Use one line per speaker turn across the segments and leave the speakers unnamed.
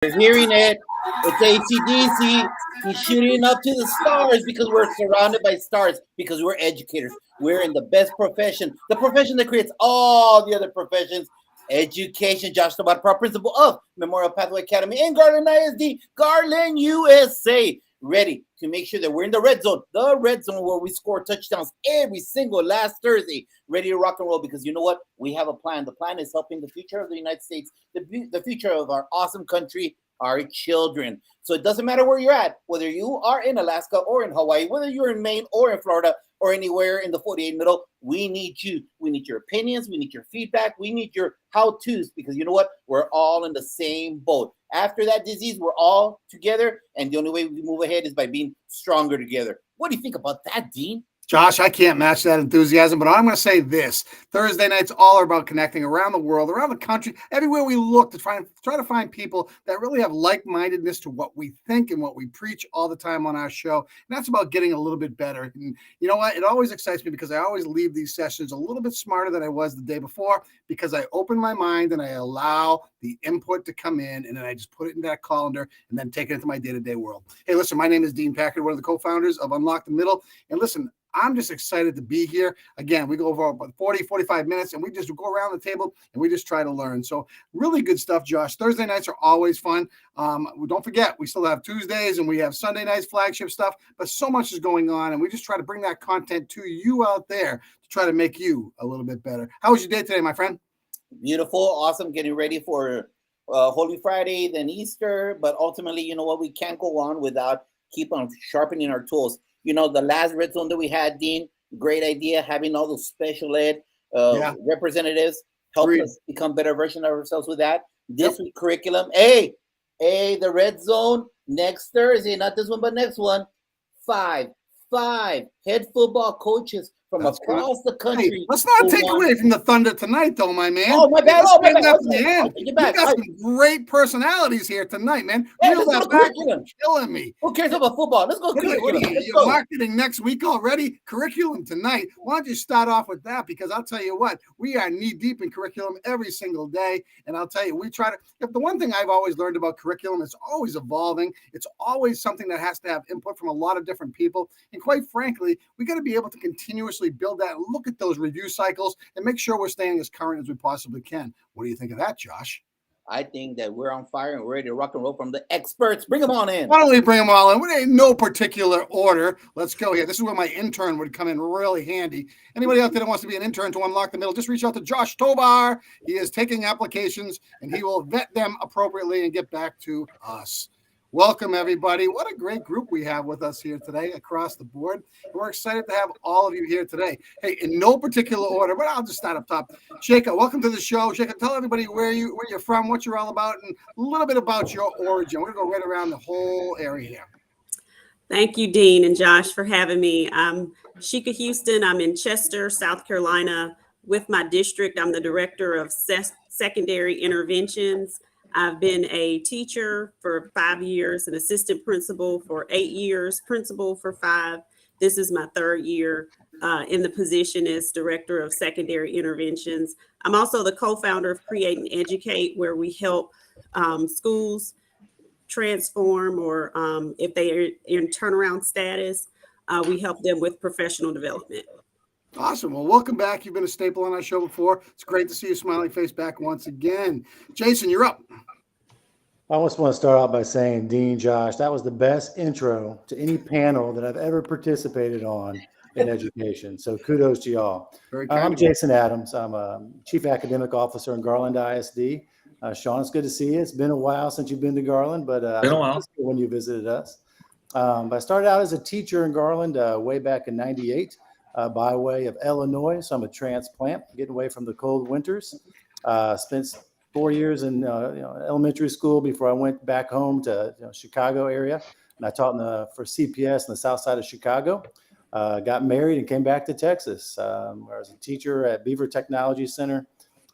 You're hearing it. It's ACDC. He's shooting up to the stars because we're surrounded by stars because we're educators. We're in the best profession, the profession that creates all the other professions. Education. Josh Tobar, principal of Memorial Pathway Academy in Garland ISD, Garland, USA. Ready to make sure that we're in the red zone where we score touchdowns every single last Thursday. Ready to rock and roll because you know what? We have a plan. The plan is helping the future of the United States, the future of our awesome country, our children. So it doesn't matter where you're at, whether you are in Alaska or in Hawaii, whether you're in Maine or in Florida or anywhere in the 48 middle, we need you. We need your opinions. We need your feedback. We need your how-tos because you know what? We're all in the same boat. After that disease, we're all together, and the only way we move ahead is by being stronger together. What do you think about that, Dean?
Josh, I can't match that enthusiasm, but I'm going to say this. Thursday nights all are about connecting around the world, around the country, everywhere we look to try to find people that really have like-mindedness to what we think and what we preach all the time on our show. And that's about getting a little bit better. And you know what? It always excites me because I always leave these sessions a little bit smarter than I was the day before because I open my mind and I allow the input to come in and then I just put it in that colander and then take it into my day-to-day world. Hey, listen, my name is Dean Packard, one of the co-founders of Unlock the Middle. And listen, I'm just excited to be here. Again, we go over about 40, 45 minutes and we just go around the table and we just try to learn. So really good stuff, Josh. Thursday nights are always fun. Don't forget, we still have Tuesdays and we have Sunday nights flagship stuff, but so much is going on and we just try to bring that content to you out there to try to make you a little bit better. How was your day today, my friend?
Beautiful, awesome, getting ready for Holy Friday, then Easter. But ultimately, you know what? We can't go on without keep on sharpening our tools. You know, the last red zone that we had, Dean, great idea, having all those special ed representatives help us become better version of ourselves with that. This week curriculum. Hey, the red zone next Thursday, not this one, but next one. Five head football coaches from across the country.
Hey, let's not take away from the thunder tonight, though, my man.
Oh, my bad.
We got some great personalities here tonight, man.
Hey, let's go curriculum.
Killing me.
Who cares about football? Let's go curriculum.
You're marketing next week already. Curriculum tonight. Why don't you start off with that? Because I'll tell you what, we are knee deep in curriculum every single day. And I'll tell you, we try to. If the one thing I've always learned about curriculum, it's always evolving. It's always something that has to have input from a lot of different people. And quite frankly, we got to be able to continuously build that and look at those review cycles and make sure we're staying as current as we possibly can. What do you think of that, Josh?
I think that we're on fire and we're ready to rock and roll from the experts. Bring them on in.
Why don't we bring them all in? We ain't no particular order. Let's go here. This is where my intern would come in really handy. Anybody out there that wants to be an intern to Unlock the Middle, just reach out to Josh Tobar. He is taking applications and he will vet them appropriately and get back to us. Welcome, everybody. What a great group we have with us here today across the board. We're excited to have all of you here today. Hey, in no particular order, but I'll just start up top. Sheikha, welcome to the show. Sheikha, tell everybody where you're from, what you're all about, and a little bit about your origin. We're going to go right around the whole area here.
Thank you, Dean and Josh, for having me. I'm Sheikha Houston. I'm in Chester, South Carolina. With my district, I'm the director of secondary interventions. I've been a teacher for 5 years, an assistant principal for 8 years, principal for 5. This is my 3rd year in the position as director of secondary interventions. I'm also the co-founder of Create and Educate, where we help schools transform or if they are in turnaround status, we help them with professional development.
Awesome. Well, welcome back. You've been a staple on our show before. It's great to see your smiling face back once again. Jason, you're up.
I just want to start out by saying, Dean, Josh, that was the best intro to any panel that I've ever participated on in education. So kudos to y'all. I'm Jason Adams. I'm a Chief Academic Officer in Garland ISD. Sean, it's good to see you. It's been a while since you've been to Garland, but
been a while
when you visited us. I started out as a teacher in Garland way back in '98. By way of Illinois. So I'm a transplant, getting away from the cold winters. Spent 4 years in elementary school before I went back home to Chicago area. And I taught for CPS in the south side of Chicago. Got married and came back to Texas, where I was a teacher at Beaver Technology Center.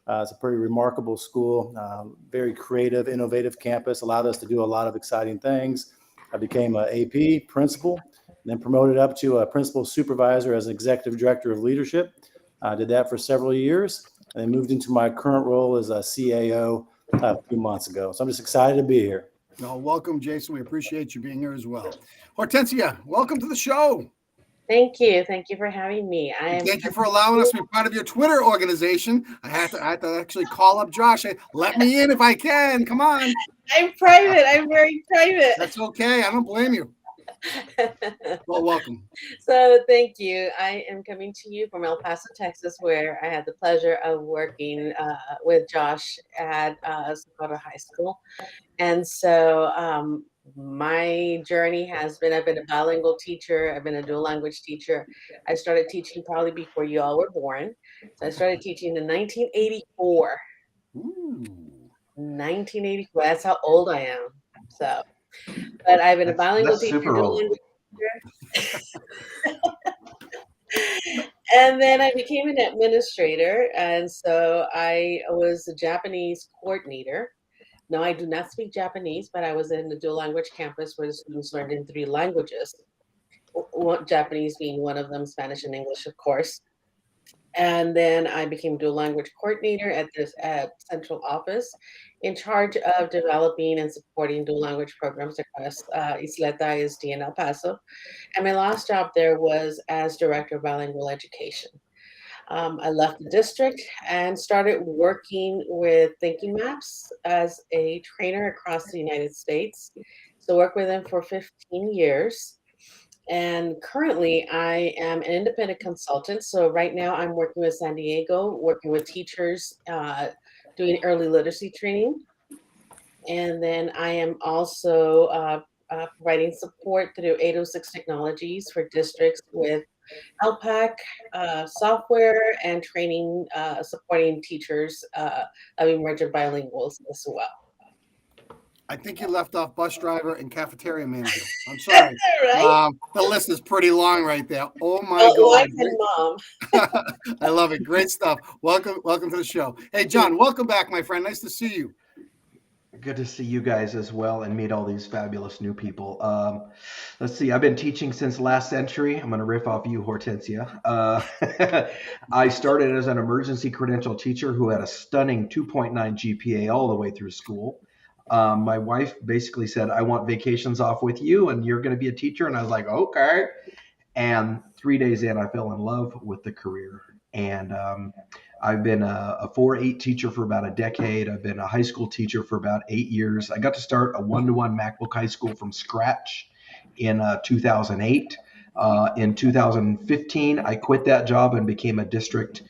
It's a pretty remarkable school, very creative, innovative campus, allowed us to do a lot of exciting things. I became an AP principal, then promoted up to a principal supervisor as an executive director of leadership. I did that for several years and then moved into my current role as a CAO a few months ago. So I'm just excited to be here.
No, welcome, Jason. We appreciate you being here as well. Hortensia, welcome to the show.
Thank you. Thank you for having me.
Thank you for allowing us to be part of your Twitter organization. I had to actually call up Josh. Let me in if I can. Come on.
I'm private. I'm very private.
That's okay. I don't blame you. Well, welcome.
So thank you. I am coming to you from El Paso, Texas, where I had the pleasure of working with Josh at Sakota High School. And so my journey has been, I've been a bilingual teacher. I've been a dual language teacher. I started teaching probably before you all were born. So I started teaching in 1984.
Ooh.
1984. That's how old I am. So, but I've been a bilingual teacher.
Super old.
And then I became an administrator. And so I was a Japanese coordinator. No, I do not speak Japanese, but I was in the dual language campus where the students learned in 3 languages. Japanese being one of them, Spanish and English, of course. And then I became dual language coordinator at this central office, in charge of developing and supporting dual language programs across Isleta, ISD, and El Paso. And my last job there was as director of bilingual education. I left the district and started working with Thinking Maps as a trainer across the United States. So worked with them for 15 years. And currently I am an independent consultant. So right now I'm working with San Diego, working with teachers, doing early literacy training. And then I am also providing support through 806 Technologies for districts with LPAC software and training, supporting teachers of emerging bilinguals as well.
I think you left off bus driver and cafeteria manager. I'm sorry.
Right?
The list is pretty long right there. Oh my
Wife
God.
and mom.
I love it. Great stuff. Welcome to the show. Hey, John, welcome back, my friend. Nice to see you.
Good to see you guys as well and meet all these fabulous new people. Let's see. I've been teaching since last century. I'm going to riff off you, Hortensia. I started as an emergency credential teacher who had a stunning 2.9 GPA all the way through school. My wife basically said, I want vacations off with you and you're going to be a teacher. And I was like, okay. And 3 days in, I fell in love with the career. And I've been a 4-8 teacher for about a decade. I've been a high school teacher for about 8 years. I got to start a 1-to-1 MacBook High School from scratch in 2008. In 2015, I quit that job and became a district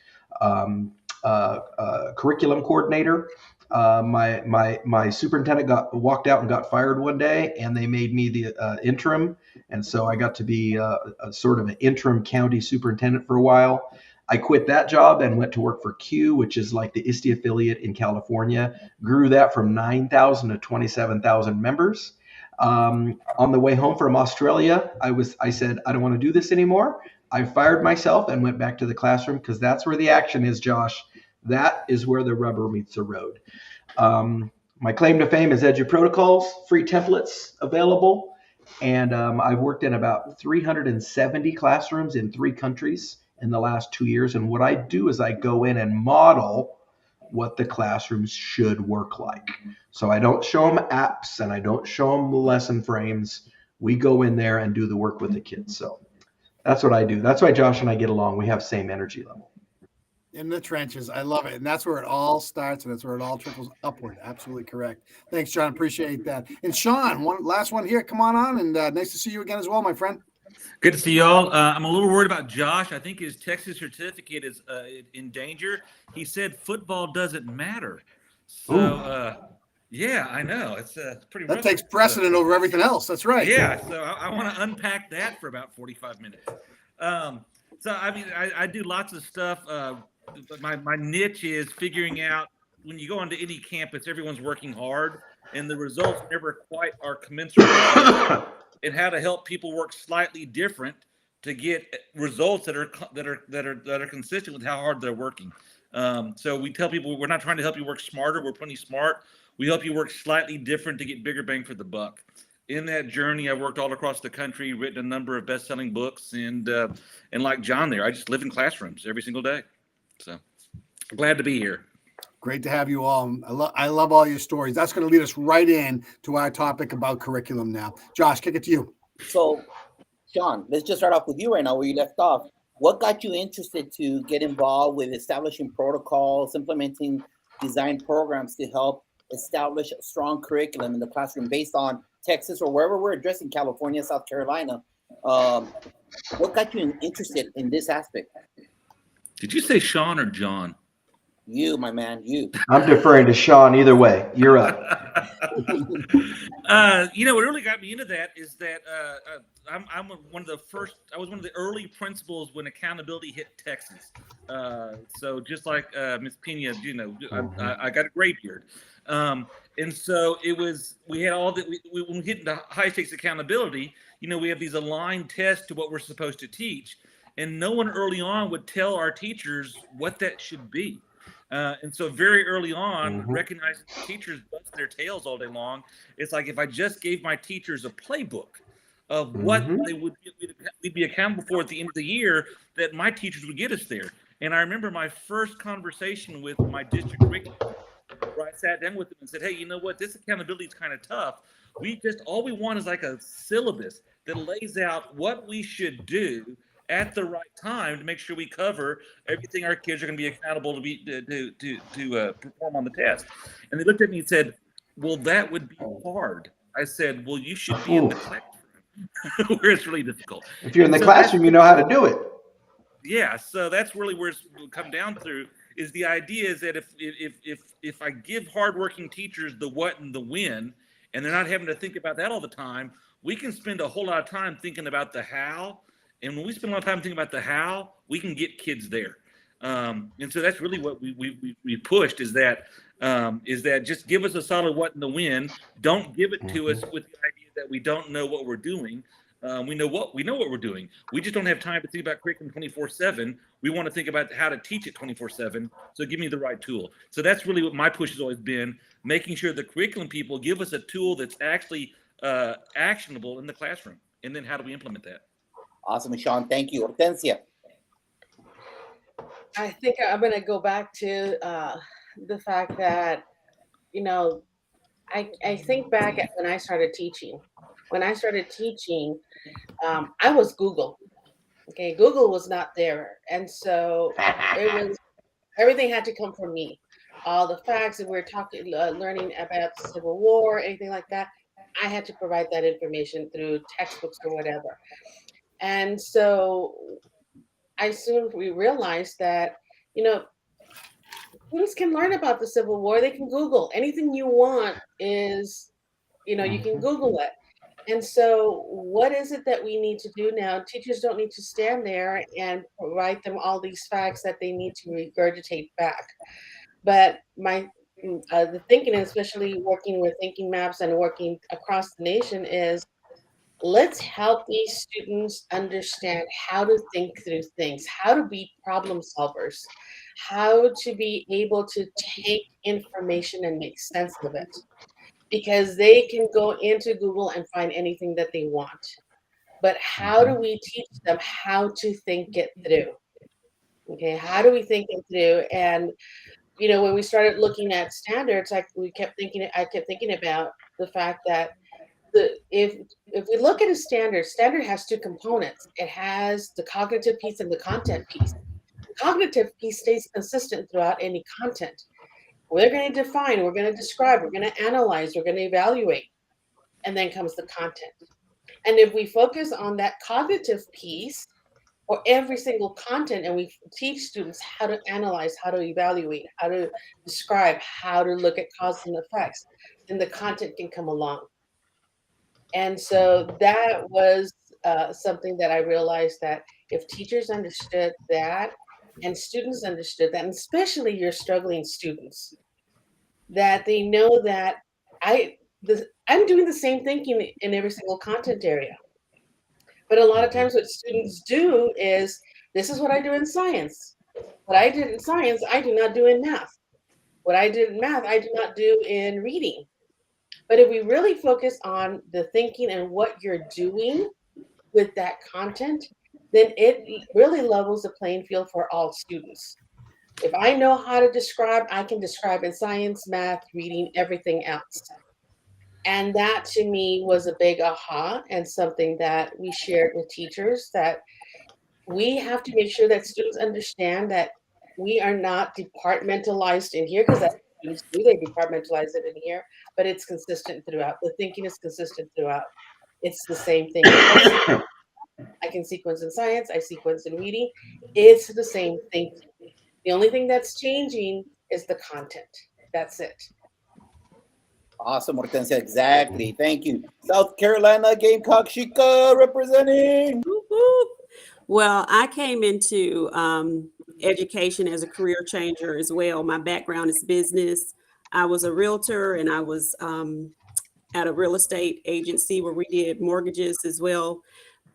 curriculum coordinator. My superintendent walked out and got fired one day, and they made me the interim. And so I got to be a sort of an interim county superintendent for a while. I quit that job and went to work for Q, which is like the ISTE affiliate in California. Grew that from 9,000 to 27,000 members. On the way home from Australia, I said, I don't want to do this anymore. I fired myself and went back to the classroom because that's where the action is, Josh. That is where the rubber meets the road. My claim to fame is EduProtocols, free templates available. And I've worked in about 370 classrooms in 3 countries in the last 2 years. And what I do is I go in and model what the classrooms should work like. So I don't show them apps and I don't show them lesson frames. We go in there and do the work with the kids. So that's what I do. That's why Josh and I get along. We have same energy level.
In the trenches. I love it. And that's where it all starts and that's where it all trickles upward. Absolutely correct. Thanks, John. Appreciate that. And Sean, last one here. Come on. And nice to see you again as well, my friend.
Good to see y'all. I'm a little worried about Josh. I think his Texas certificate is in danger. He said football doesn't matter. So, yeah, I know. It's pretty rough.
That takes precedent over everything else. That's right.
Yeah, so I want to unpack that for about 45 minutes. So, I mean, I do lots of stuff. My niche is figuring out when you go onto any campus, everyone's working hard, and the results never quite are commensurate. And how to help people work slightly different to get results that are consistent with how hard they're working. So we tell people we're not trying to help you work smarter. We're plenty smart. We help you work slightly different to get bigger bang for the buck. In that journey, I've worked all across the country, written a number of best-selling books, and like John there, I just live in classrooms every single day. So glad to be here.
Great to have you all. I love all your stories. That's going to lead us right in to our topic about curriculum now. Josh, kick it to you.
So, Sean, let's just start off with you right now where you left off. What got you interested to get involved with establishing protocols, implementing design programs to help establish a strong curriculum in the classroom based on Texas or wherever we're addressing, California, South Carolina? What got you interested in this aspect?
Did you say Sean or John?
You, my man, you.
I'm deferring to Sean either way. You're up.
What really got me into that is that I'm one of the first. I was one of the early principals when accountability hit Texas. So just like Ms. Pena, I got a gray beard, and so we had all that. When we hit into high stakes accountability, we have these aligned tests to what we're supposed to teach, and no one early on would tell our teachers what that should be. And so very early on, recognizing teachers bust their tails all day long, it's like if I just gave my teachers a playbook of what we'd be accountable for at the end of the year, that my teachers would get us there. And I remember my first conversation with my district curriculum, where I sat down with them and said, hey, you know what? This accountability is kind of tough. All we want is like a syllabus that lays out what we should do at the right time to make sure we cover everything our kids are going to be accountable to perform on the test. And they looked at me and said, well, that would be hard. I said, well, you should be in the classroom where it's really difficult.
If you're in the classroom, you know how to do it.
Yeah, so that's really where it's come down through, is the idea is that if I give hardworking teachers the what and the when, and they're not having to think about that all the time, we can spend a whole lot of time thinking about the how. And when we spend a lot of time thinking about the how, we can get kids there. And so that's really what we pushed is that just give us a solid what and the when. Don't give it to us with the idea that we don't know what we're doing. We know what we're doing. We just don't have time to think about curriculum 24/7. We want to think about how to teach it 24/7. So give me the right tool. So that's really what my push has always been, making sure the curriculum people give us a tool that's actually actionable in the classroom. And then how do we implement that?
Awesome, Sean. Thank you. Hortensia.
I think I'm going to go back to the fact that, I think back at when I started teaching. When I started teaching, I was Google. Okay, Google was not there. And so everything had to come from me. All the facts that we're talking, learning about the Civil War, anything like that, I had to provide that information through textbooks or whatever. And so we realized that, students can learn about the Civil War. They can Google anything you want is, you can Google it. And so what is it that we need to do now? Teachers don't need to stand there and provide them all these facts that they need to regurgitate back. But the thinking, especially working with thinking maps and working across the nation, is let's help these students understand how to think through things, how to be problem solvers, how to be able to take information and make sense of it. Because they can go into Google and find anything that they want. But how do we teach them how to think it through? Okay, how do we think it through? And when we started looking at standards, I kept thinking about the fact that if we look at a standard has two components. It has the cognitive piece and the content piece. The cognitive piece stays consistent throughout any content. We're going to define, we're going to describe, we're going to analyze, we're going to evaluate, and then comes the content. And if we focus on that cognitive piece or every single content, and we teach students how to analyze, how to evaluate, how to describe, how to look at cause and effects, then the content can come along. And so that was something that I realized, that if teachers understood that and students understood that, and especially your struggling students, that they know that I'm doing the same thinking in every single content area. But a lot of times what students do is, this is what I do in science. What I did in science, I do not do in math. What I did in math, I do not do in reading. But if we really focus on the thinking and what you're doing with that content, then it really levels the playing field for all students. If I know how to describe, I can describe in science, math, reading, everything else. And that to me was a big aha and something that we shared with teachers, that we have to make sure that students understand that we are not departmentalized in here, because that's what students do, they departmentalize it in here, but it's consistent throughout. The thinking is consistent throughout. It's the same thing. I can sequence in science, I sequence in reading. It's the same thing. The only thing that's changing is the content. That's it.
Awesome, Hortensia. Exactly. Thank you. South Carolina Gamecock Chica representing.
Whoop, whoop. Well, I came into education as a career changer as well. My background is business. I was a realtor, and I was at a real estate agency where we did mortgages as well.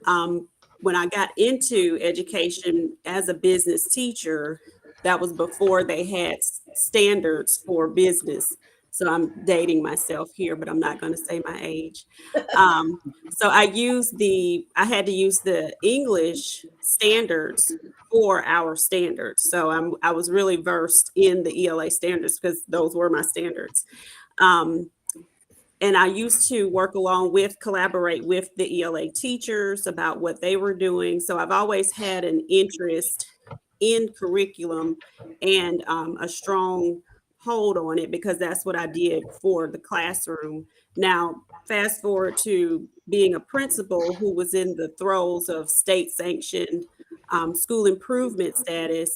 When I got into education as a business teacher, that was before they had standards for business. So I'm dating myself here, but I'm not going to say my age. So I had to use the English standards for our standards. So I was really versed in the ELA standards because those were my standards. And I used to collaborate with the ELA teachers about what they were doing. So I've always had an interest in curriculum and a strong hold on it, because that's what I did for the classroom. Now, fast forward to being a principal who was in the throes of state sanctioned school improvement status.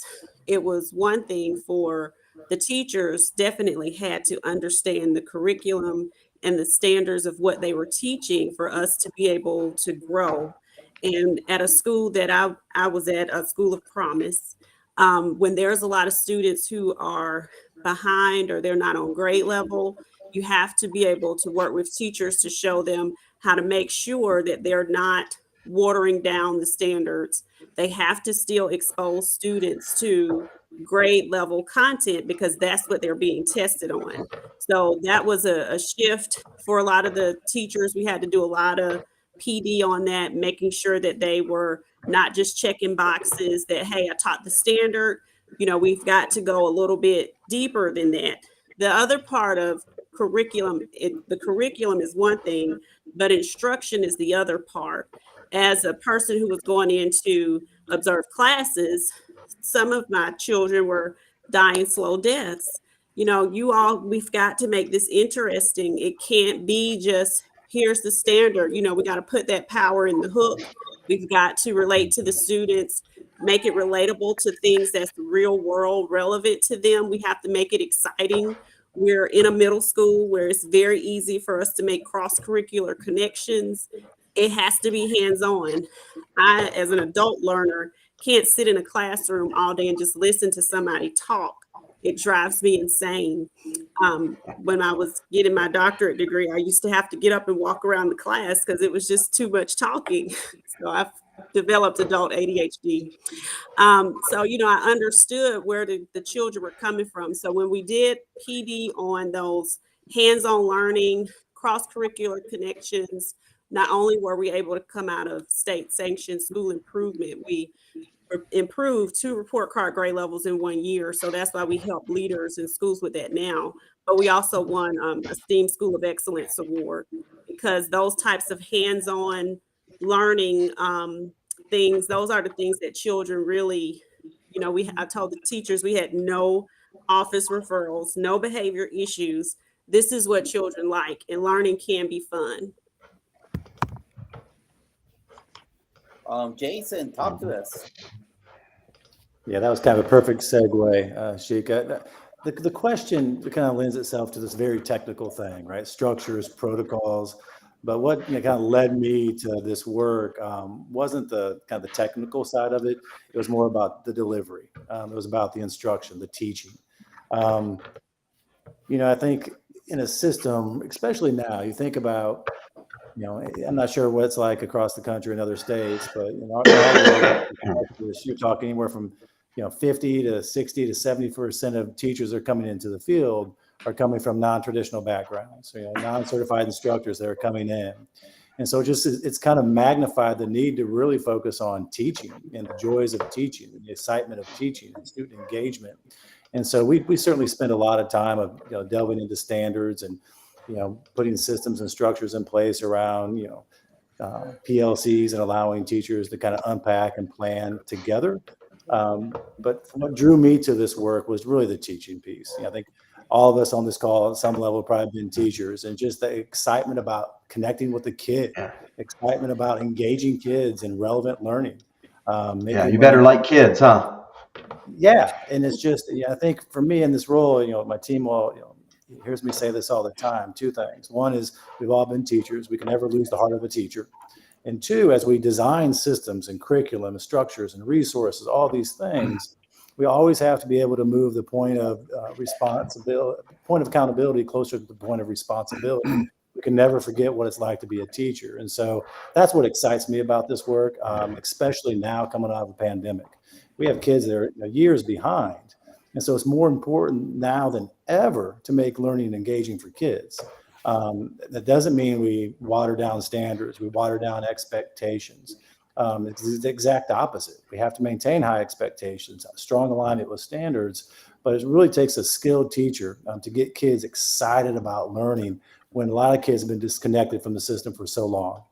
It was one thing for the teachers, definitely had to understand the curriculum and the standards of what they were teaching for us to be able to grow. And at a school that I was at, a school of promise, when there's a lot of students who are behind or they're not on grade level, you have to be able to work with teachers to show them how to make sure that they're not watering down the standards. They have to still expose students to grade level content because that's what they're being tested on. So that was a shift for a lot of the teachers. We had to do a lot of PD on that, making sure that they were not just checking boxes that, hey, I taught the standard. We've got to go a little bit deeper than that. The other part of curriculum, the curriculum is one thing, but instruction is the other part. As a person who was going in to observe classes, some of my children were dying slow deaths. We've got to make this interesting. It can't be just, here's the standard. We got to put that power in the hook. We've got to relate to the students, make it relatable to things that's real world relevant to them. We have to make it exciting. We're in a middle school where it's very easy for us to make cross-curricular connections. It has to be hands-on. I, as an adult learner, can't sit in a classroom all day and just listen to somebody talk. It drives me insane. When I was getting my doctorate degree, I used to have to get up and walk around the class because it was just too much talking. So I've developed adult ADHD. I understood where the children were coming from. So when we did PD on those hands-on learning, cross-curricular connections, not only were we able to come out of state-sanctioned school improvement, we improved 2 report card grade levels in 1 year. So that's why we help leaders in schools with that now. But we also won a STEAM School of Excellence Award, because those types of hands-on learning things, those are the things that children really, I told the teachers we had no office referrals, no behavior issues. This is what children like, and learning can be fun.
Jason, talk to us.
Yeah, that was kind of a perfect segue, Shika. The question kind of lends itself to this very technical thing, right? Structures, protocols. But what kind of led me to this work wasn't the kind of the technical side of it. It was more about the delivery. It was about the instruction, the teaching. I think in a system, especially now, you think about, I'm not sure what it's like across the country in other states, but you're talking anywhere from 50 to 60 to 70% of teachers that are coming into the field are coming from non-traditional backgrounds, non-certified instructors that are coming in. And so it's kind of magnified the need to really focus on teaching and the joys of teaching, and the excitement of teaching and student engagement. And so we certainly spend a lot of time of delving into standards and putting systems and structures in place around PLCs and allowing teachers to kind of unpack and plan together. But what drew me to this work was really the teaching piece. I think all of us on this call at some level have probably been teachers, and just the excitement about connecting with the kid, excitement about engaging kids in relevant learning.
You better like kids, huh?
Yeah. And it's just, I think for me in this role, my team hears me say this all the time. Two things. One is we've all been teachers. We can never lose the heart of a teacher. And two, as we design systems and curriculum and structures and resources, all these things, we always have to be able to move the point of accountability closer to the point of responsibility. We can never forget what it's like to be a teacher. And so that's what excites me about this work, especially now coming out of a pandemic. We have kids that are years behind. And so it's more important now than ever to make learning engaging for kids. That doesn't mean we water down standards, we water down expectations. It's the exact opposite. We have to maintain high expectations, strong alignment with standards, but it really takes a skilled teacher to get kids excited about learning when a lot of kids have been disconnected from the system for so long.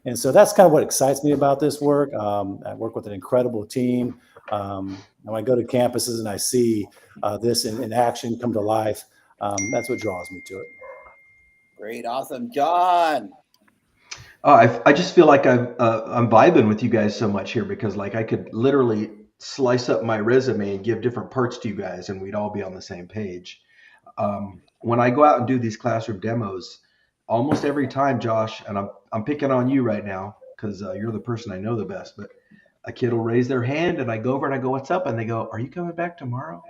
And so that's kind of what excites me about this work. I work with an incredible team. When I go to campuses and I see this in action come to life, that's what draws me to it.
Great. Awesome. John.
I just feel like I'm vibing with you guys so much here, because like I could literally slice up my resume and give different parts to you guys and we'd all be on the same page. When I go out and do these classroom demos, almost every time, Josh, and I'm picking on you right now because you're the person I know the best, but a kid will raise their hand and I go over and I go, "What's up?" And they go, "Are you coming back tomorrow?"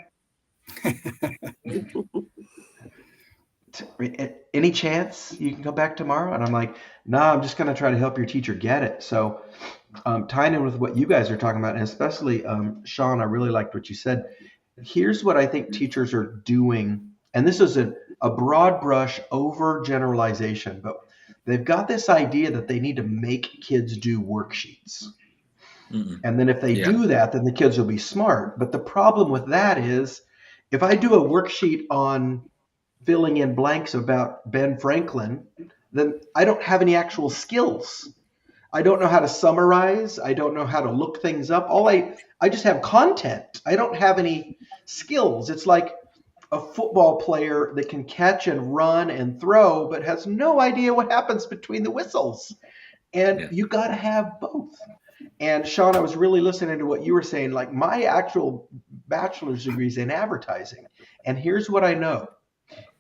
Any chance you can come back tomorrow? And I'm like, "No, I'm just going to try to help your teacher get it." So tying in with what you guys are talking about, and especially Sean, I really liked what you said. Here's what I think teachers are doing. And this is a broad brush over generalization, but they've got this idea that they need to make kids do worksheets. And then if they do that, then the kids will be smart. But the problem with that is if I do a worksheet on filling in blanks about Ben Franklin, then I don't have any actual skills. I don't know how to summarize. I don't know how to look things up. I just have content. I don't have any skills. It's like a football player that can catch and run and throw, but has no idea what happens between the whistles. And you got to have both. And Sean, I was really listening to what you were saying. Like my actual bachelor's degree is in advertising. And here's what I know.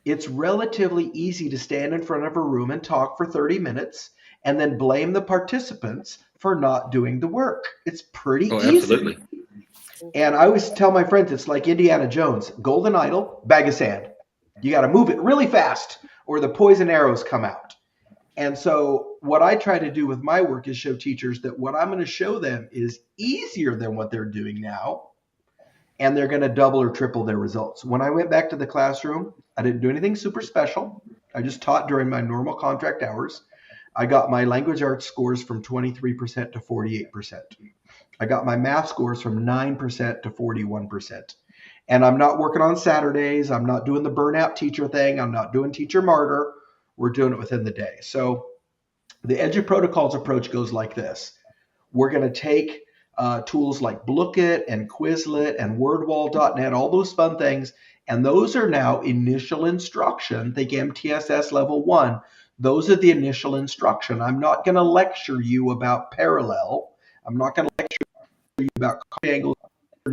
It's relatively easy to stand in front of a room and talk for 30 minutes and then blame the participants for not doing the work. It's pretty easy. Absolutely. And I always tell my friends, it's like Indiana Jones, golden idol, bag of sand. You got to move it really fast or the poison arrows come out. And so what I try to do with my work is show teachers that what I'm going to show them is easier than what they're doing now. And they're going to double or triple their results. When I went back to the classroom, I didn't do anything super special. I just taught during my normal contract hours. I got my language arts scores from 23% to 48%. I got my math scores from 9% to 41%. And I'm not working on Saturdays. I'm not doing the burnout teacher thing. I'm not doing teacher martyr. We're doing it within the day. So the EduProtocols approach goes like this. We're going to take tools like Blookit and Quizlet and WordWall.net, all those fun things. And those are now initial instruction. Think MTSS level 1. Those are the initial instruction. I'm not going to lecture you about parallel. I'm not going to lecture you about angles,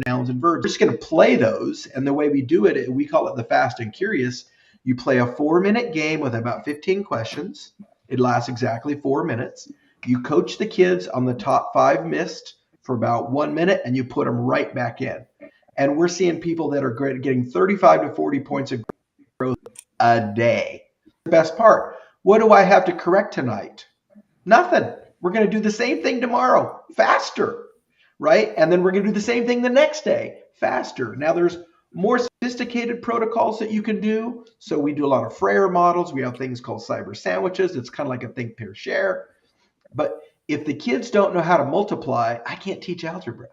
nouns, and verbs. We're just going to play those. And the way we do it, we call it the Fast and Curious. You play a 4-minute game with about 15 questions. It lasts exactly 4 minutes. You coach the kids on the top 5 missed for about 1 minute, and you put them right back in. And we're seeing people that are getting 35 to 40 points of growth a day. The best part, what do I have to correct tonight? Nothing. We're going to do the same thing tomorrow, faster, right? And then we're going to do the same thing the next day, faster. Now there's more sophisticated protocols that you can do. So we do a lot of Freire models. We have things called cyber sandwiches. It's kind of like a think, pair, share. But if the kids don't know how to multiply, I can't teach algebra.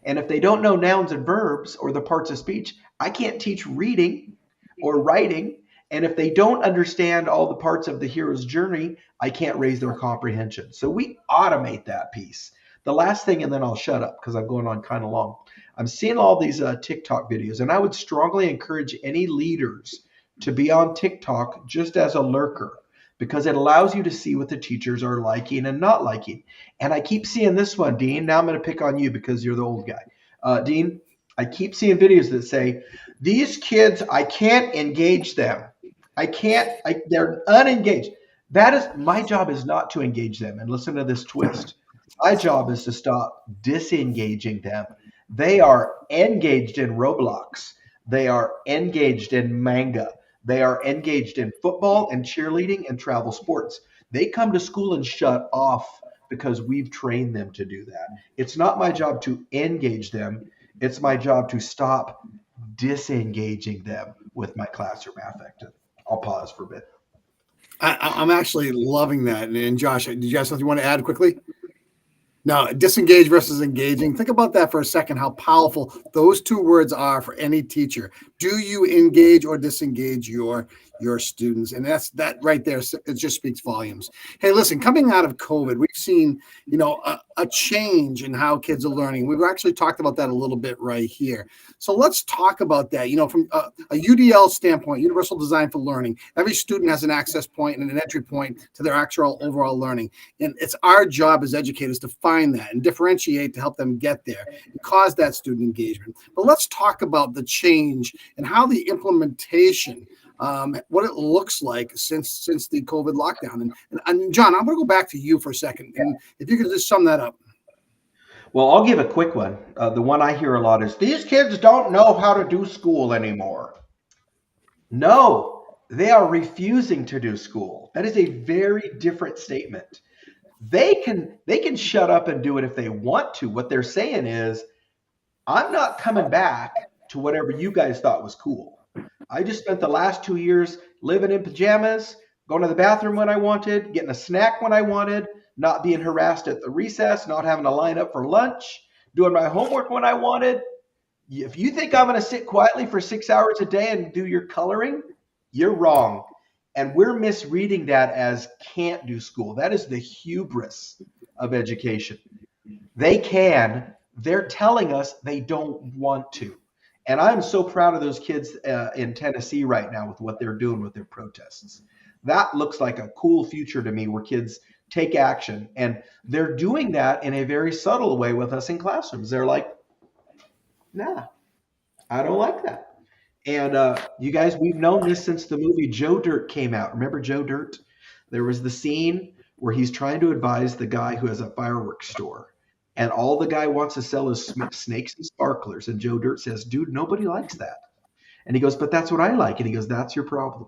And if they don't know nouns and verbs or the parts of speech, I can't teach reading or writing. And if they don't understand all the parts of the hero's journey, I can't raise their comprehension. So we automate that piece. The last thing, and then I'll shut up because I'm going on kind of long. I'm seeing all these TikTok videos, and I would strongly encourage any leaders to be on TikTok just as a lurker, because it allows you to see what the teachers are liking and not liking. And I keep seeing this one, Dean. Now I'm going to pick on you because you're the old guy. Dean, I keep seeing videos that say, these kids, I can't engage them. They're unengaged. My job is not to engage them. And listen to this twist. My job is to stop disengaging them. They are engaged in Roblox. They are engaged in manga. They are engaged in football and cheerleading and travel sports. They come to school and shut off because we've trained them to do that. It's not my job to engage them. It's my job to stop disengaging them with my classroom affect. I'll pause for a bit.
I'm actually loving that. And Josh, did you have something you want to add quickly? No, disengage versus engaging. Think about that for a second, how powerful those two words are for any teacher. Do you engage or disengage your students? And that right there, it just speaks volumes. Hey, listen, coming out of COVID, we've seen, a change in how kids are learning. We've actually talked about that a little bit right here. So let's talk about that. From a UDL standpoint, Universal Design for Learning, every student has an access point and an entry point to their actual overall learning. And it's our job as educators to find that and differentiate to help them get there and cause that student engagement. But let's talk about the change and how the implementation, what it looks like since the COVID lockdown. And John, I'm going to go back to you for a second. And if you could just sum that up.
Well, I'll give a quick one. The one I hear a lot is, these kids don't know how to do school anymore. No, they are refusing to do school. That is a very different statement. They can shut up and do it if they want to. What they're saying is, I'm not coming back to whatever you guys thought was cool. I just spent the last 2 years living in pajamas, going to the bathroom when I wanted, getting a snack when I wanted, not being harassed at the recess, not having to line up for lunch, doing my homework when I wanted. If you think I'm going to sit quietly for 6 hours a day and do your coloring, you're wrong. And we're misreading that as can't do school. That is the hubris of education. They can. They're telling us they don't want to. And I'm so proud of those kids in Tennessee right now with what they're doing with their protests. That looks like a cool future to me, where kids take action. And they're doing that in a very subtle way with us in classrooms. They're like, nah, I don't like that. And you guys, we've known this since the movie Joe Dirt came out. Remember Joe Dirt? There was the scene where he's trying to advise the guy who has a fireworks store. And all the guy wants to sell is snakes and sparklers. And Joe Dirt says, dude, nobody likes that. And he goes, but that's what I like. And he goes, that's your problem.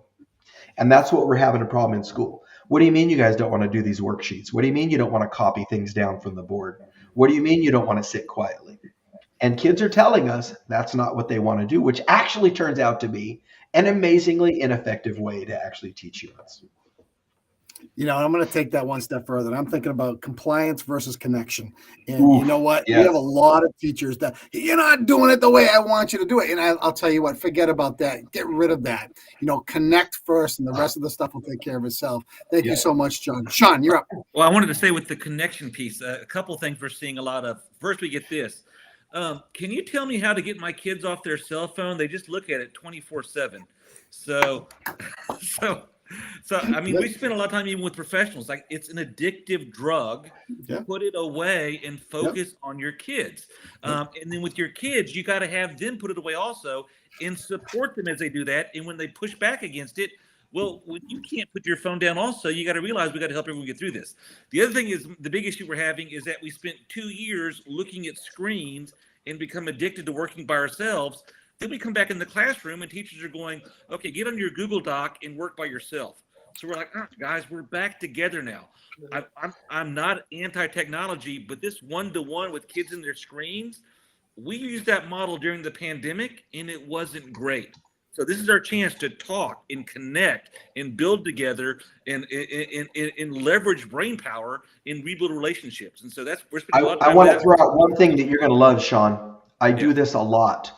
And that's what we're having a problem in school. What do you mean you guys don't want to do these worksheets? What do you mean you don't want to copy things down from the board? What do you mean you don't want to sit quietly? And kids are telling us that's not what they want to do, which actually turns out to be an amazingly ineffective way to actually teach humans.
I'm going to take that one step further. I'm thinking about compliance versus connection. And you know what?
Yes.
We have a lot of teachers that you're not doing it the way I want you to do it. And I'll tell you what, forget about that. Get rid of that. Connect first, and the rest of the stuff will take care of itself. Thank you so much, John. Sean, you're up.
Well, I wanted to say with the connection piece, a couple things we're seeing a lot of. First, we get this. Can you tell me how to get my kids off their cell phone? They just look at it 24/7. So I mean, we spend a lot of time even with professionals. Like, it's an addictive drug.
Yeah.
Put it away and focus on your kids. And then with your kids, you got to have them put it away also and support them as they do that. And when they push back against it, well, when you can't put your phone down also, you got to realize we got to help everyone get through this. The other thing is, the big issue we're having is that we spent 2 years looking at screens and become addicted to working by ourselves. Then we come back in the classroom and teachers are going, okay, get on your Google Doc and work by yourself. So we're like, guys, we're back together now. I'm not anti-technology, but this one-to-one with kids in their screens, we used that model during the pandemic and it wasn't great. So this is our chance to talk and connect and build together and leverage brain power and rebuild relationships. And so we're spending a lot of time.
I want to throw out one thing that you're going to love, Sean. I do this a lot.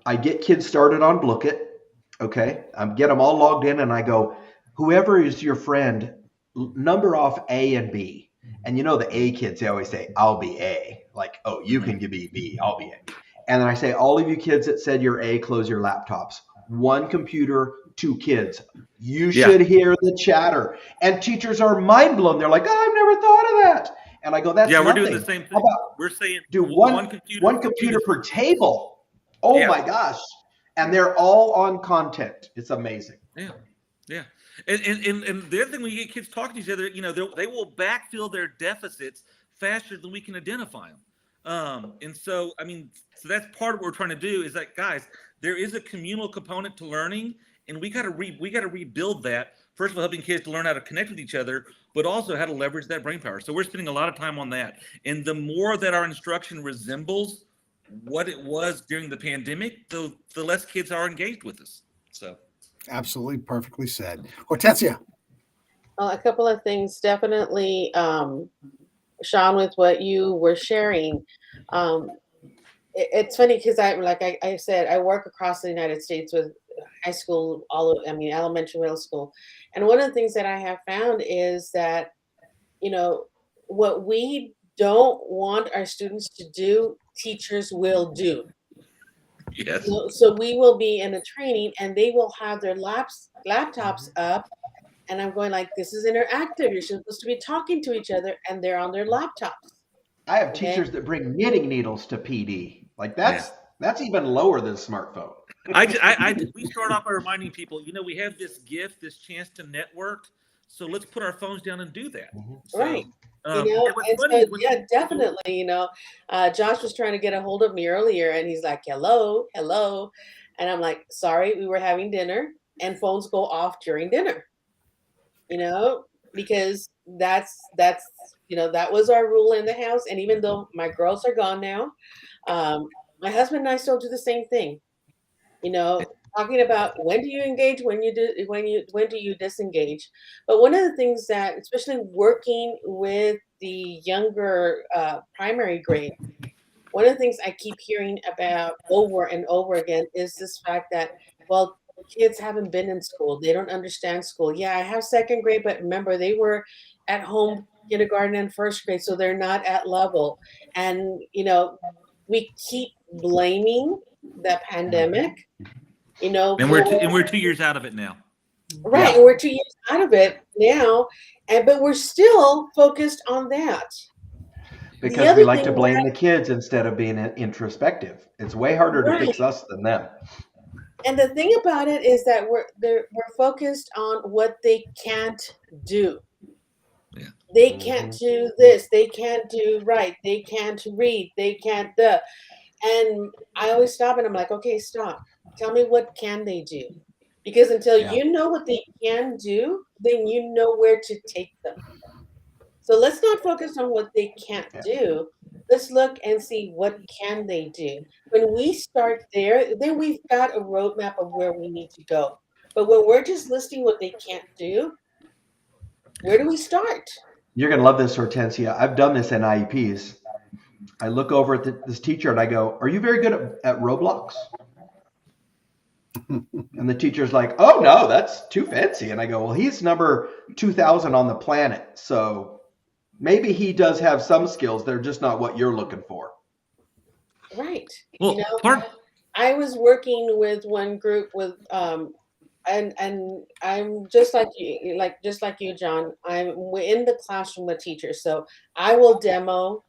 I get kids started on Blooket. Okay. I get them all logged in and I go, whoever is your friend, number off A and B. And you know, the A kids, they always say, I'll be A. Like, oh, you can be B, I'll be A. And then I say, all of you kids that said you're A, close your laptops. 1 computer, 2 kids. You should hear the chatter. And teachers are mind blown. They're like, oh, I've never thought of that. And I go, that's
we're
nothing.
doing the same thing.
How about
we're saying
do one computer per table. Oh my gosh. And they're all on content. It's amazing.
Yeah. And the other thing, when you get kids talking to each other, you know, they will backfill their deficits faster than we can identify them. And so, I mean, so that's part of what we're trying to do is like, guys, there is a communal component to learning, and we got to rebuild that. First of all, helping kids to learn how to connect with each other, but also how to leverage that brain power. So we're spending a lot of time on that. And the more that our instruction resembles what it was during the pandemic, the less kids are engaged with us. So.
Absolutely, perfectly said. Hortensia.
Well, a couple of things. Definitely, Sean, with what you were sharing. It's funny because I said, I work across the United States with high school, elementary, middle school. And one of the things that I have found is that, you know, what we don't want our students to do, teachers will do.
Yes.
So we will be in a training and they will have their laptops up. And I'm going like, this is interactive. You're supposed to be talking to each other and they're on their laptops.
I have teachers that bring knitting needles to PD. Like that's even lower than smartphone.
We start off by reminding people, you know, we have this gift, this chance to network. So let's put our phones down and do that. So,
right. Definitely. You know, Josh was trying to get a hold of me earlier and he's like, hello. And I'm like, sorry, we were having dinner and phones go off during dinner, you know, because that's, you know, that was our rule in the house. And even though my girls are gone now, my husband and I still do the same thing, you know, talking about when do you engage, when do you disengage. But one of the things that, especially working with the younger primary grade, one of the things I keep hearing about over and over again is this fact that, well, kids haven't been in school. They don't understand school. Yeah, I have second grade, but remember they were at home kindergarten and first grade, so they're not at level. And, you know, we keep blaming the pandemic, you know.
And we're 2 years out of it now.
Right, yeah. And we're 2 years out of it now, but we're still focused on that.
Because we like to blame the kids instead of being introspective. It's way harder to fix us than them.
And the thing about it is that we're focused on what they can't do.
Yeah.
They can't do this. They can't do right. They can't read. They can't And I always stop and I'm like, okay, stop. Tell me what can they do? Because until you know what they can do, then you know where to take them. So let's not focus on what they can't do. Let's look and see what can they do. When we start there, then we've got a roadmap of where we need to go. But when we're just listing what they can't do, where do we start?
You're going to love this, Hortensia. I've done this in IEPs. I look over at this teacher and I go, are you very good at Roblox? And the teacher's like, oh, no, that's too fancy. And I go, well, he's number 2,000 on the planet. So maybe he does have some skills. They're just not what you're looking for.
Right.
Well,
you know, I was working with one group with, and I'm just like you, John. I'm in the classroom with teachers. So I will demo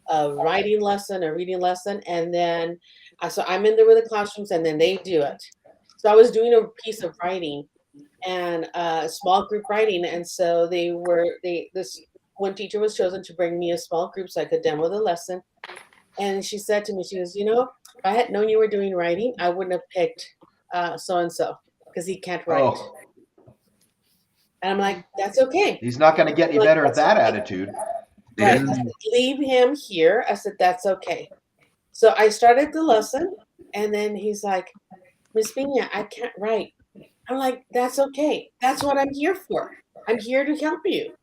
a writing lesson, a reading lesson, and then so I'm in there with the classrooms, and then they do it. So I was doing a piece of writing and small group writing, and so this one teacher was chosen to bring me a small group so I could demo the lesson. And she said to me, she goes, you know, if I had known you were doing writing, I wouldn't have picked so and so because he can't write. Oh. And I'm like, that's okay.
He's not going to get any better at that attitude.
Right. I said, leave him here. I said, that's okay. So I started the lesson, and then he's like, Miss Pina, I can't write. I'm like, that's okay. That's what I'm here for. I'm here to help you.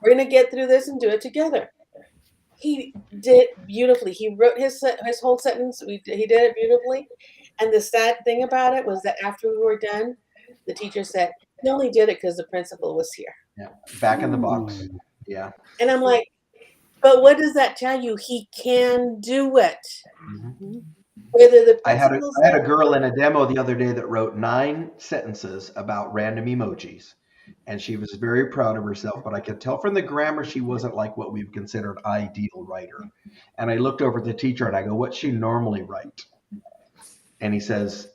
We're gonna get through this and do it together. He did beautifully. He wrote his whole sentence. He did it beautifully. And the sad thing about it was that after we were done, the teacher said he only did it because the principal was here.
Yeah, back in the box. Yeah.
And I'm like, but what does that tell you? He can do it.
Mhm.
Whether the
I had
principal's
a
there-
girl in a demo the other day that wrote 9 sentences about random emojis, and she was very proud of herself. But I could tell from the grammar she wasn't like what we would consider an ideal writer. And I looked over at the teacher and I go, "What's she normally write?" And he says,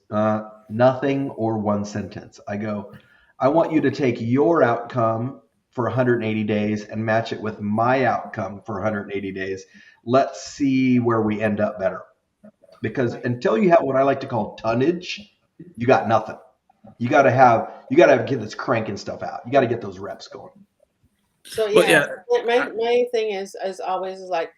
"Nothing or one sentence." I go, "I want you to take your outcome for 180 days and match it with my outcome for 180 days. Let's see where we end up better." Because until you have what I like to call tonnage, you got nothing. You got to have a kid that's cranking stuff out. You got to get those reps going.
So
Well,
yeah, my thing is always like,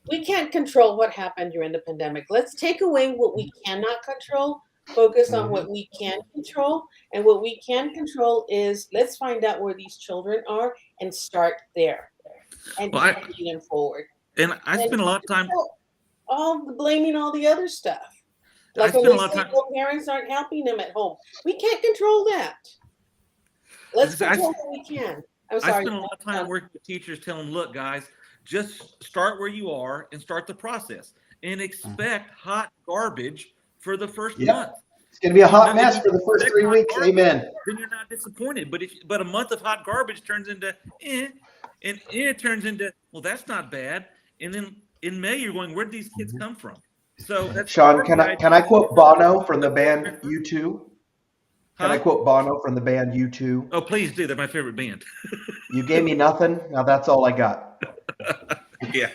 we can't control what happened during the pandemic. Let's take away what we cannot control, focus on what we can control. And what we can control is let's find out where these children are and start there and
Well,
carry them forward.
and I spent a lot of time.
Blaming all the other stuff.
I
Like when
spent a
we
lot of
say,
time.
well, parents aren't helping them at home. We can't control that. Let's
I-
control what we can. I'm
I
sorry.
spent a lot of time working with teachers, telling them, "Look, guys, just start where you are and start the process, and expect hot garbage for the first
Yeah.
month.
It's going to be a hot
Now, if
mess
you
for the first
expect
3
hot
weeks.
garbage,
Amen.
Then you're not disappointed. But a month of hot garbage turns into and it turns into, well, that's not bad. And then in May, you're going, where did these kids come from? So that's
Sean, can I quote Bono from the band U2? Can I
Huh?
quote Bono from the band U2?
Oh, please do. They're my favorite band.
You gave me nothing. Now that's all I got.
Yeah.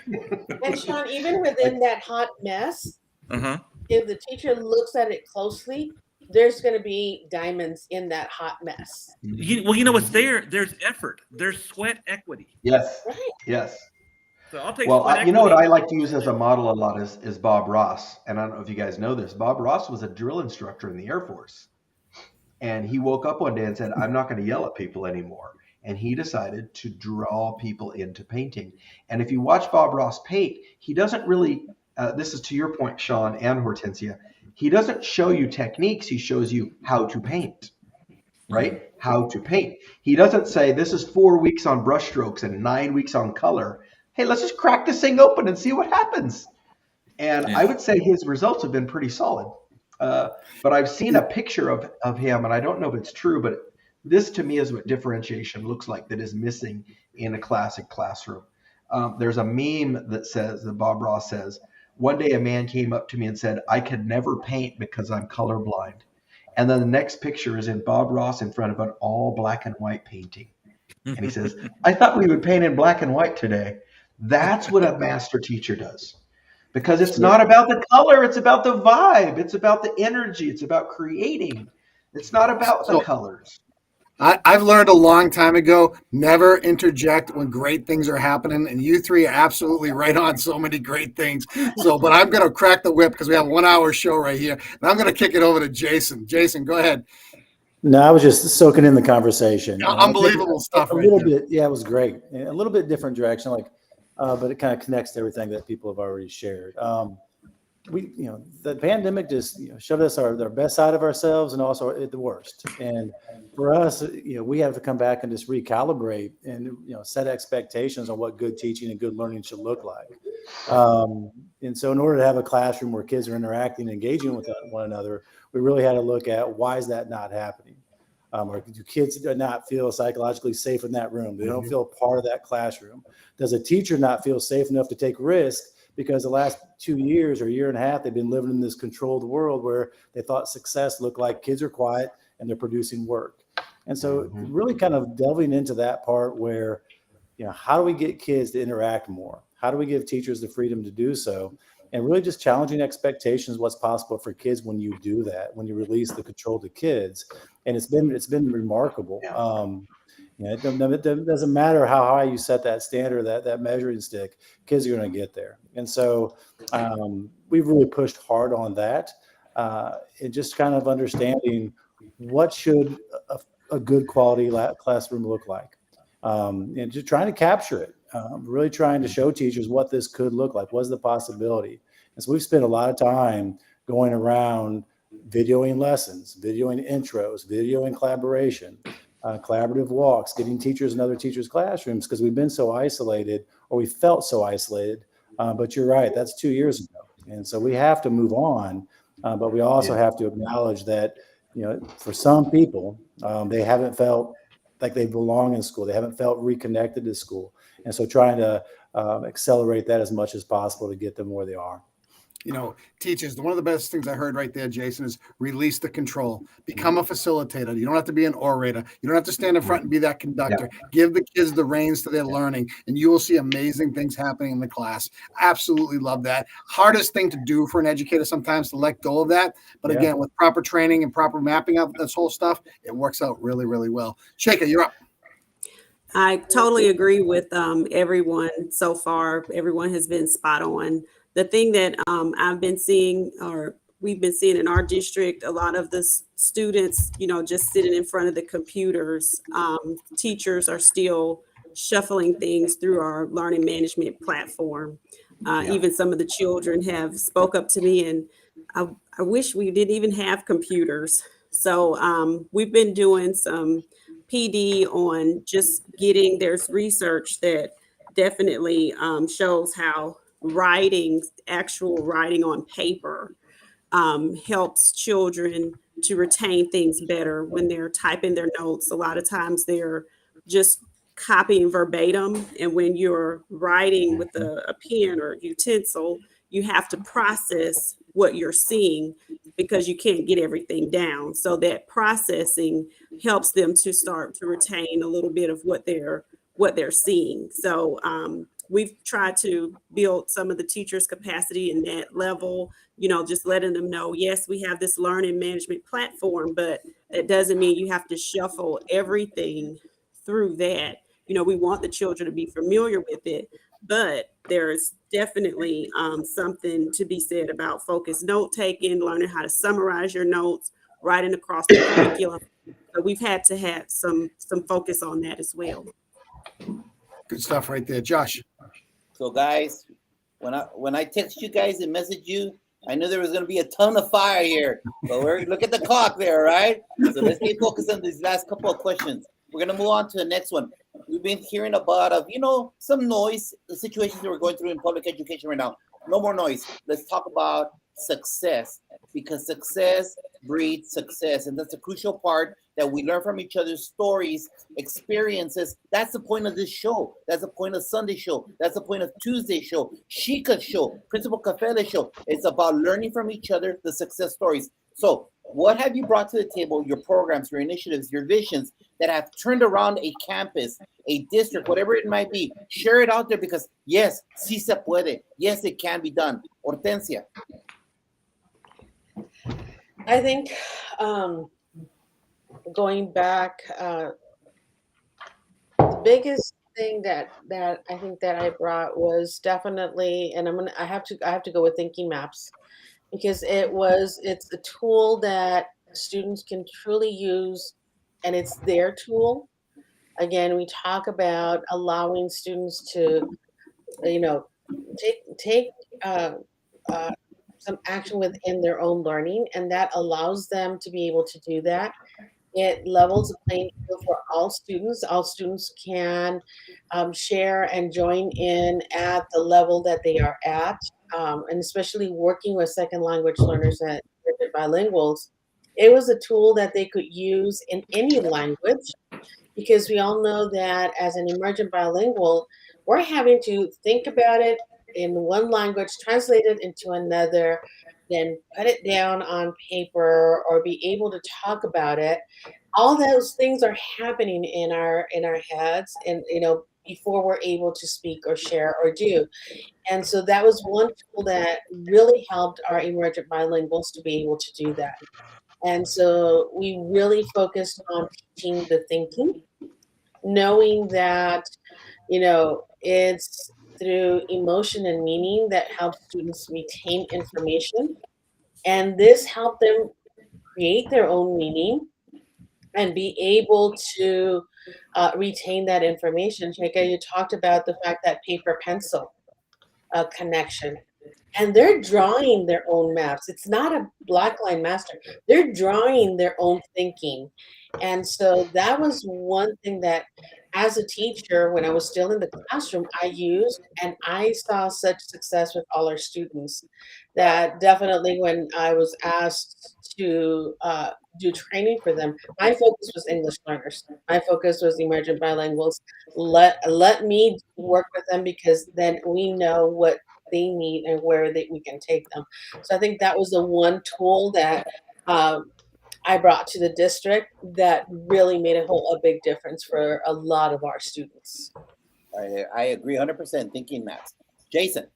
And Sean, even within that hot mess,
Uh-huh.
if the teacher looks at it closely, there's going to be diamonds in that hot mess.
You know what's there? There's effort. There's sweat equity.
Yes.
Right.
Yes.
So I'll take
Well,
sweat
you know what I
equity.
like to use as a model a lot is Bob Ross. And I don't know if you guys know this. Bob Ross was a drill instructor in the Air Force. And he woke up one day and said, "I'm not going to yell at people anymore." And he decided to draw people into painting. And if you watch Bob Ross paint, he doesn't really, this is to your point, Sean and Hortensia, he doesn't show you techniques. He shows you how to paint, right? How to paint. He doesn't say, this is 4 weeks on brush strokes and 9 weeks on color. Hey, let's just crack this thing open and see what happens. And
Yeah.
I would say his results have been pretty solid. But I've seen a picture of him, and I don't know if it's true, but this to me is what differentiation looks like that is missing in a classic classroom. There's a meme that says, that Bob Ross says, "One day a man came up to me and said, 'I could never paint because I'm colorblind.'" And then the next picture is in Bob Ross in front of an all black and white painting. And he says, "I thought we would paint in black and white today." That's what a master teacher does. Because it's not about the color, it's about the vibe, it's about the energy, it's about creating. It's not about the colors.
I've learned a long time ago, never interject when great things are happening. And you three are absolutely right on so many great things. So, but I'm going to crack the whip because we have a 1 hour show right here. And I'm going to kick it over to Jason. Jason, go ahead.
No, I was just soaking in the conversation.
Unbelievable stuff.
A
right
little
there.
bit, yeah, it was great. A little bit different direction, but it kind of connects to everything that people have already shared. The pandemic just showed us our best side of ourselves and also the worst. And for us, we have to come back and just recalibrate and set expectations on what good teaching and good learning should look like. And so, in order to have a classroom where kids are interacting and engaging with one another, we really had to look at why is that not happening. Or do kids not feel psychologically safe in that room? They don't feel part of that classroom. Does a teacher not feel safe enough to take risk because the last 2 years or year and a half, they've been living in this controlled world where they thought success looked like kids are quiet and they're producing work. And so really kind of delving into that part where, how do we get kids to interact more? How do we give teachers the freedom to do so? And really just challenging expectations, what's possible for kids when you do that, when you release the control to kids. And it's been remarkable. It doesn't matter how high you set that standard, that measuring stick, kids are going to get there. And so we've really pushed hard on that. and just kind of understanding what should a good quality classroom look like, and just trying to capture it, really trying to show teachers what this could look like, what's the possibility. And so we've spent a lot of time going around videoing lessons, videoing intros, videoing collaboration, collaborative walks, getting teachers in other teachers' classrooms, because we've been so isolated, or we felt so isolated. But you're right, that's 2 years ago. And so we have to move on, but we also have to acknowledge that, for some people, they haven't felt like they belong in school. They haven't felt reconnected to school. And so trying to accelerate that as much as possible to get them where they are.
Teachers, one of the best things I heard right there, Jason, is release the control. Become a facilitator. You don't have to be an orator. You don't have to stand in front and be that conductor. Yeah. Give the kids the reins to their learning, and you will see amazing things happening in the class. Absolutely love that. Hardest thing to do for an educator sometimes to let go of that. But again, with proper training and proper mapping of this whole stuff, it works out really, really well. Sheka, you're up.
I totally agree with everyone so far. Everyone has been spot on. The thing that I've been seeing, or we've been seeing in our district, a lot of the students, just sitting in front of the computers. Teachers are still shuffling things through our learning management platform. Even some of the children have spoke up to me, and I wish we didn't even have computers. So we've been doing some PD on just there's research that definitely shows how actual writing on paper helps children to retain things better when they're typing their notes. A lot of times they're just copying verbatim, and when you're writing with a pen or utensil, you have to process what you're seeing because you can't get everything down. So that processing helps them to start to retain a little bit of what they're seeing. So we've tried to build some of the teachers' capacity in that level, just letting them know, yes, we have this learning management platform, but that doesn't mean you have to shuffle everything through that. We want the children to be familiar with it, but there's definitely something to be said about focused note taking, learning how to summarize your notes, writing across the curriculum. So we've had to have some focus on that as well.
Good stuff right there. Josh.
So guys, when I text you guys and message you, I knew there was going to be a ton of fire here. But look at the clock there, right? So let's get focused on these last couple of questions. We're going to move on to the next one. We've been hearing about some noise, the situations that we're going through in public education right now. No more noise. Let's talk about success, because success breeds success. And that's a crucial part that we learn from each other's stories, experiences. That's the point of this show. That's the point of Sunday show. That's the point of Tuesday show, Sheka's show, Principal Cafele's show. It's about learning from each other, the success stories. So what have you brought to the table, your programs, your initiatives, your visions that have turned around a campus, a district, whatever it might be? Share it out there, because yes, sí se puede. Yes, it can be done. Hortensia.
I think going back, the biggest thing that I think that I brought was definitely, and I have to go with thinking maps, because it's a tool that students can truly use, and it's their tool. Again, we talk about allowing students to, take some action within their own learning, and that allows them to be able to do that. It levels the playing field for all students. All students can share and join in at the level that they are at, and especially working with second language learners and bilinguals. It was a tool that they could use in any language, because we all know that as an emergent bilingual, we're having to think about it in one language, translate it into another, then put it down on paper or be able to talk about it. All those things are happening in our heads, and before we're able to speak or share or do. And so that was one tool that really helped our emergent bilinguals to be able to do that. And so we really focused on teaching the thinking, knowing that, it's through emotion and meaning that helps students retain information. And this helped them create their own meaning and be able to retain that information. Chika, you talked about the fact that paper pencil connection. And they're drawing their own maps. It's not a black line master. They're drawing their own thinking. And so that was one thing that, as a teacher, when I was still in the classroom, I used, and I saw such success with all our students that definitely when I was asked to do training for them, my focus was English learners. My focus was emergent bilinguals. Let me work with them because then we know what they need and where we can take them. So I think that was the one tool that I brought to the district that really made a big difference for a lot of our students.
I agree 100%. Thinking maps. Jason.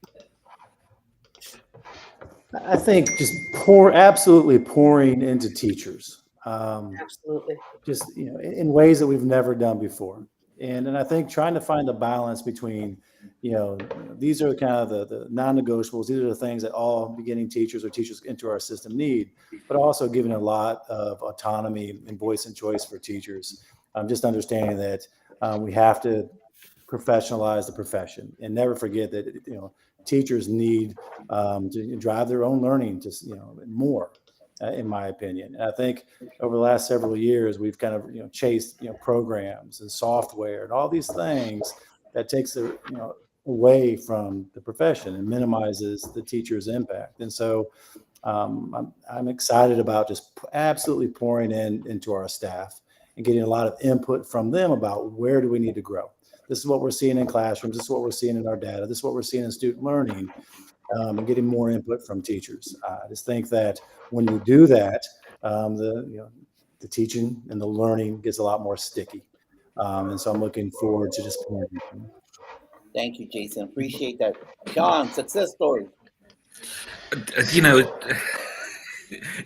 I think just absolutely pouring into teachers.
Absolutely.
Just in ways that we've never done before. And I think trying to find the balance between, these are kind of the non-negotiables. These are the things that all beginning teachers or teachers into our system need, but also giving a lot of autonomy and voice and choice for teachers. Just understanding that we have to professionalize the profession and never forget that, teachers need to drive their own learning to, more. In my opinion. And I think over the last several years, we've kind of, chased, programs and software and all these things that takes the, away from the profession and minimizes the teacher's impact. And so I'm excited about just absolutely pouring into our staff and getting a lot of input from them about where do we need to grow. This is what we're seeing in classrooms. This is what we're seeing in our data. This is what we're seeing in student learning. And getting more input from teachers. I just think that when you do that, the teaching and the learning gets a lot more sticky. And so I'm looking forward to just pouring.
Thank you, Jason. Appreciate that. Sean, success story.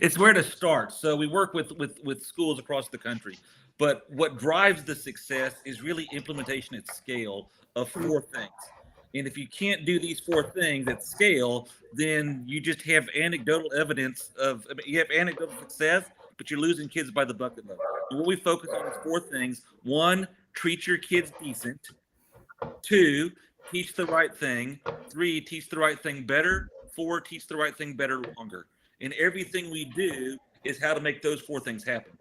It's where to start. So we work with schools across the country, but what drives the success is really implementation at scale of 4 things. And if you can't do these 4 things at scale, then you just have anecdotal evidence you have anecdotal success, but you're losing kids by the bucket load. And what we focus on is 4 things. 1, treat your kids decent. 2, teach the right thing. 3, teach the right thing better. 4, teach the right thing better longer. And everything we do is how to make those 4 things happen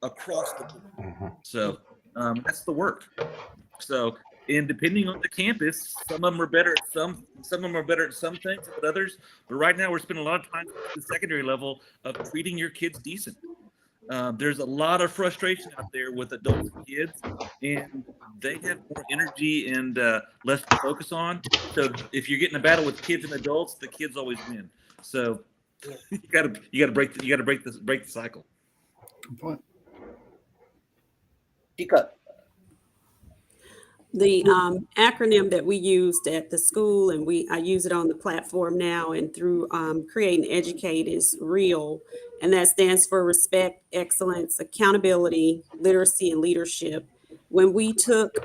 across the board. So that's the work. So, and depending on the campus, some of them are better at some of them are better at some things than others. But right now, we're spending a lot of time at the secondary level of treating your kids decent. There's a lot of frustration out there with adults and kids, and they have more energy and less to focus on. So if you're getting a battle with kids and adults, the kids always win. So you gotta break the cycle.
Good point.
Chika.
The acronym that we used at the school, and I use it on the platform now and through Create and Educate, is REAL, and that stands for Respect, Excellence, Accountability, Literacy, and Leadership. When we took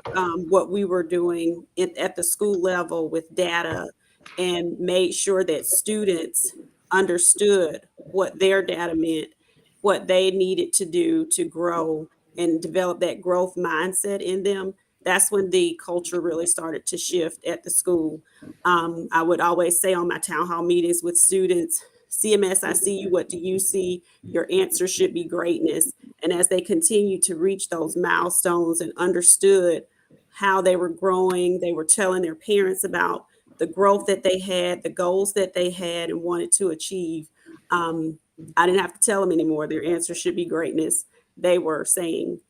what we were doing at the school level with data and made sure that students understood what their data meant, what they needed to do to grow and develop that growth mindset in them, that's when the culture really started to shift at the school. I would always say on my town hall meetings with students, CMS, I see you, what do you see? Your answer should be greatness. And as they continue to reach those milestones and understood how they were growing, they were telling their parents about the growth that they had, the goals that they had and wanted to achieve. I didn't have to tell them anymore. Their answer should be greatness. They were saying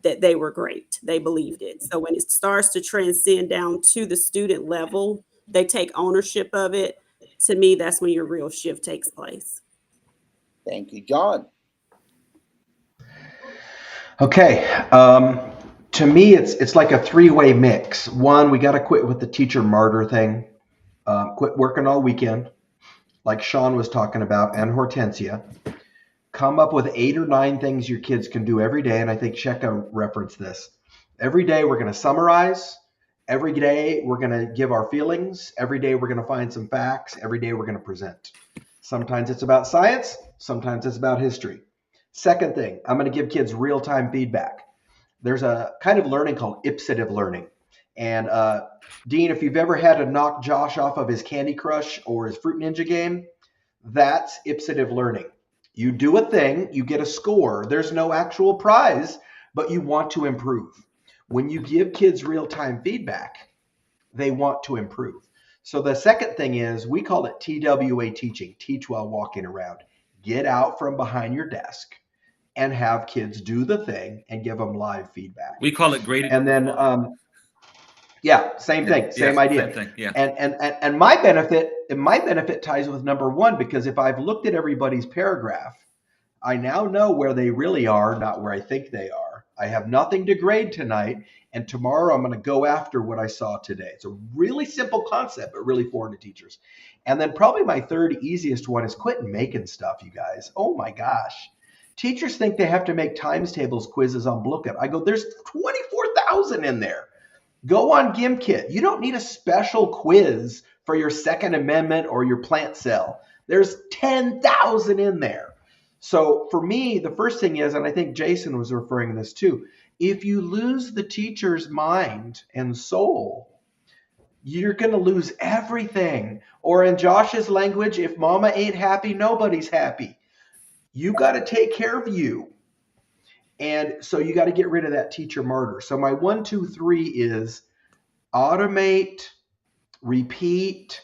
that they were great. They believed it. So when it starts to transcend down to the student level, they take ownership of it. To me, that's when your real shift takes place.
Thank you, John.
Okay. To me, it's like a 3-way mix. 1, we got to quit with the teacher martyr thing. Quit working all weekend, like Sean was talking about, and Hortensia. Come up with 8 or 9 things your kids can do every day. And I think Chika referenced this. Every day we're going to summarize. Every day we're going to give our feelings. Every day we're going to find some facts. Every day we're going to present. Sometimes it's about science. Sometimes it's about history. Second thing, I'm going to give kids real-time feedback. There's a kind of learning called ipsative learning. And Dean, if you've ever had to knock Josh off of his Candy Crush or his Fruit Ninja game, that's ipsative learning. You do a thing, you get a score. There's no actual prize, but you want to improve. When you give kids real-time feedback, they want to improve. So the second thing is, we call it TWA teaching, teach while walking around. Get out from behind your desk and have kids do the thing and give them live feedback.
We call it graded.
And then, yeah, same thing, same idea.
Same thing, yeah.
And my benefit ties with number one, because if I've looked at everybody's paragraph, I now know where they really are, not where I think they are. I have nothing to grade tonight, and tomorrow I'm going to go after what I saw today. It's a really simple concept, but really foreign to teachers. And then probably my third easiest one is quit making stuff, you guys. Oh my gosh. Teachers think they have to make times tables quizzes on Blookup. I go, there's 24,000 in there. Go on GimKit. You don't need a special quiz for your Second Amendment or your plant cell. There's 10,000 in there. So for me, the first thing is, and I think Jason was referring to this too, if you lose the teacher's mind and soul, you're going to lose everything. Or in Josh's language, if mama ain't happy, nobody's happy. You got to take care of you. And so you got to get rid of that teacher martyr. So my 1, 2, 3 is automate, repeat,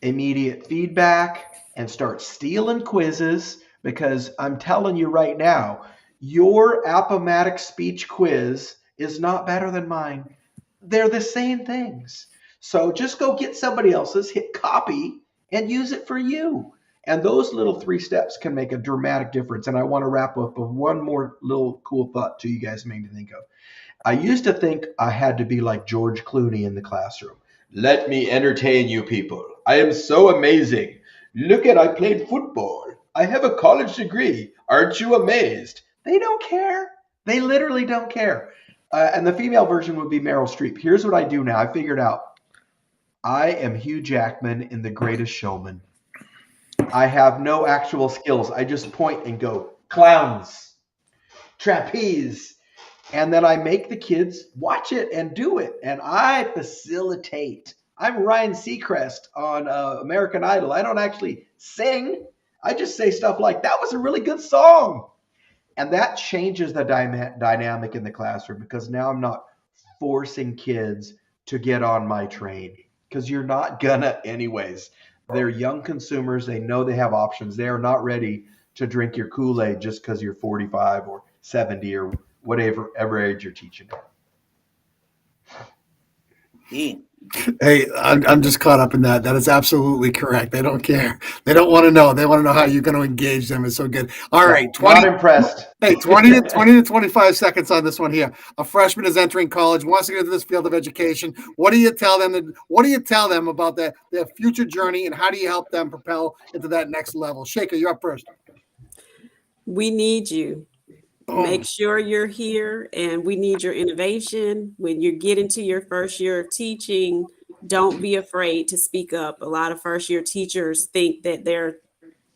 immediate feedback, and start stealing quizzes, because I'm telling you right now, your Appomattox speech quiz is not better than mine. They're the same things. So just go get somebody else's, hit copy, and use it for you. And those little 3 steps can make a dramatic difference. And I want to wrap up with one more little cool thought too you guys made me think of. I used to think I had to be like George Clooney in the classroom. Let me entertain you people. I am so amazing. Look at, I played football. I have a college degree. Aren't you amazed? They don't care. They literally don't care. And the female version would be Meryl Streep. Here's what I do now. I figured out. I am Hugh Jackman in The Greatest Showman. I have no actual skills. I just point and go, clowns, trapeze. And then I make the kids watch it and do it. And I facilitate. I'm Ryan Seacrest on American Idol. I don't actually sing. I just say stuff like, that was a really good song. And that changes the dynamic in the classroom, because now I'm not forcing kids to get on my train, because you're not gonna anyways. They're young consumers. They know they have options. They are not ready to drink your Kool-Aid just because you're 45 or 70 or whatever age you're teaching them.
Hey, I'm just caught up in that. That is absolutely correct. They don't care. They don't want to know. They want to know how you're going to engage them. It's so good. All right. 20,
not impressed.
Hey, 20 to 25 seconds on this one here. A freshman is entering college, wants to get into this field of education. What do you tell them? What do you tell them about their future journey, and how do you help them propel into that next level? Shaker, you're up first.
We need you. Make sure you're here, and we need your innovation. When you get into your first year of teaching, don't be afraid to speak up. A lot of first-year teachers think that their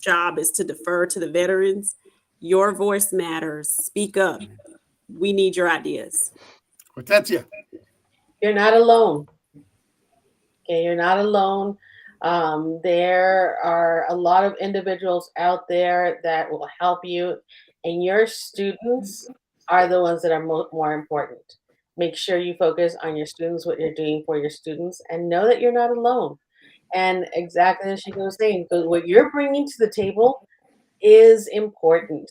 job is to defer to the veterans. Your voice matters. Speak up. We need your ideas.
Hortensia.
You're not alone. Okay, you're not alone. There are a lot of individuals out there that will help you. And your students are the ones that are more important. Make sure you focus on your students, what you're doing for your students, and know that you're not alone. And exactly as she was saying, what you're bringing to the table is important.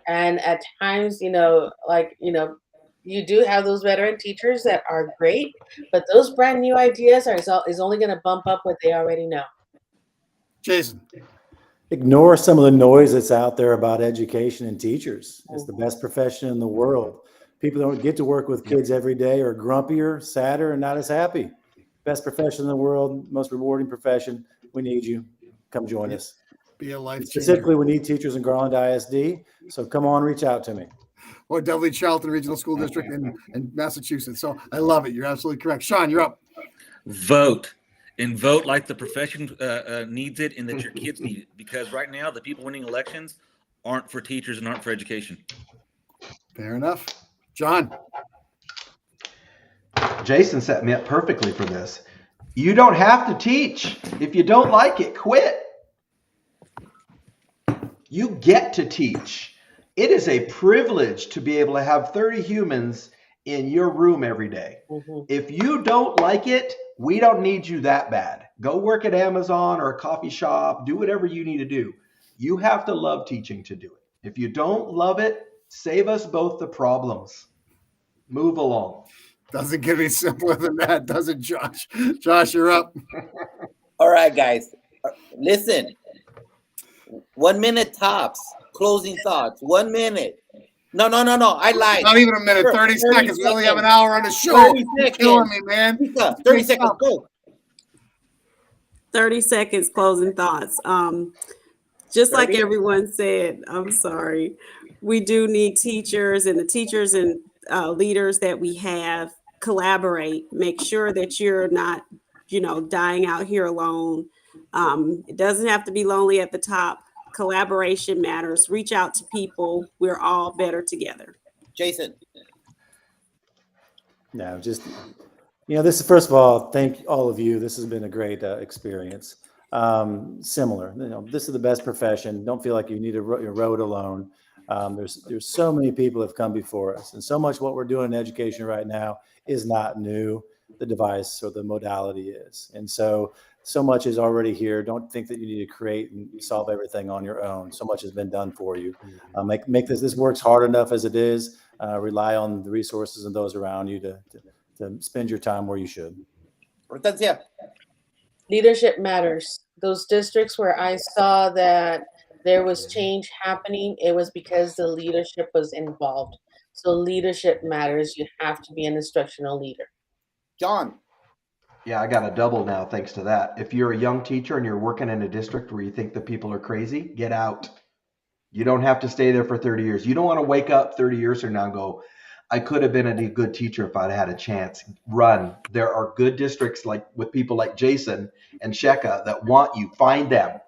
And at times, you do have those veteran teachers that are great, but those brand new ideas is only going to bump up what they already know.
Jason.
Ignore some of the noise that's out there about education and teachers. It's the best profession in the world. People don't get to work with kids every day, are grumpier, sadder, and not as happy. Best profession in the world, most rewarding profession. We need you. Come join us.
Be a life changer.
Specifically, we need teachers in Garland ISD. So come on, reach out to me.
Or Dudley Charlton Regional School District in Massachusetts. So I love it. You're absolutely correct. Sean, you're up.
Vote. and vote like the profession needs it and that your kids need it. Because right now, the people winning elections aren't for teachers and aren't for education.
Fair enough. John.
Jason set me up perfectly for this. You don't have to teach. If you don't like it, quit. You get to teach. It is a privilege to be able to have 30 humans in your room every day. If you don't like it, we don't need you that bad. Go work at Amazon or a coffee shop. Do whatever you need to do. You have to love teaching to do it. If you don't love it, save us both the problems. Move along.
Doesn't get any simpler than that, does it, Josh? Josh, you're up.
All right, guys. Listen. 1 minute tops. Closing thoughts. 1 minute. No. I lied.
Not even a minute. 30 seconds. We only have an hour on the show.
30
You're killing me, man.
30 seconds. Go.
30 seconds closing thoughts. Just like everyone said, I'm sorry. We do need teachers, and the teachers and leaders that we have collaborate. Make sure that you're not, dying out here alone. It doesn't have to be lonely at the top. Collaboration matters. Reach out to people. We're all better together.
Jason.
No, just, this is, first of all, thank all of you. This has been a great experience. Similar, this is the best profession. Don't feel like you need to road alone. There's so many people have come before us, and so much what we're doing in education right now is not new. The device or the modality is, and so much is already here. Don't think that you need to create and solve everything on your own. So much has been done for you. Make this works hard enough as it is. Rely on the resources and those around you to spend your time where you should.
Hortensia.
Leadership matters. Those districts where I saw that there was change happening, it was because the leadership was involved. So leadership matters. You have to be an instructional leader.
John.
Yeah, I got a double now thanks to that. If you're a young teacher and you're working in a district where you think the people are crazy, get out. You don't have to stay there for 30 years. You don't want to wake up 30 years from now and go, I could have been a good teacher if I'd had a chance. Run. There are good districts like with people like Jason and Sheka that want you. Find them.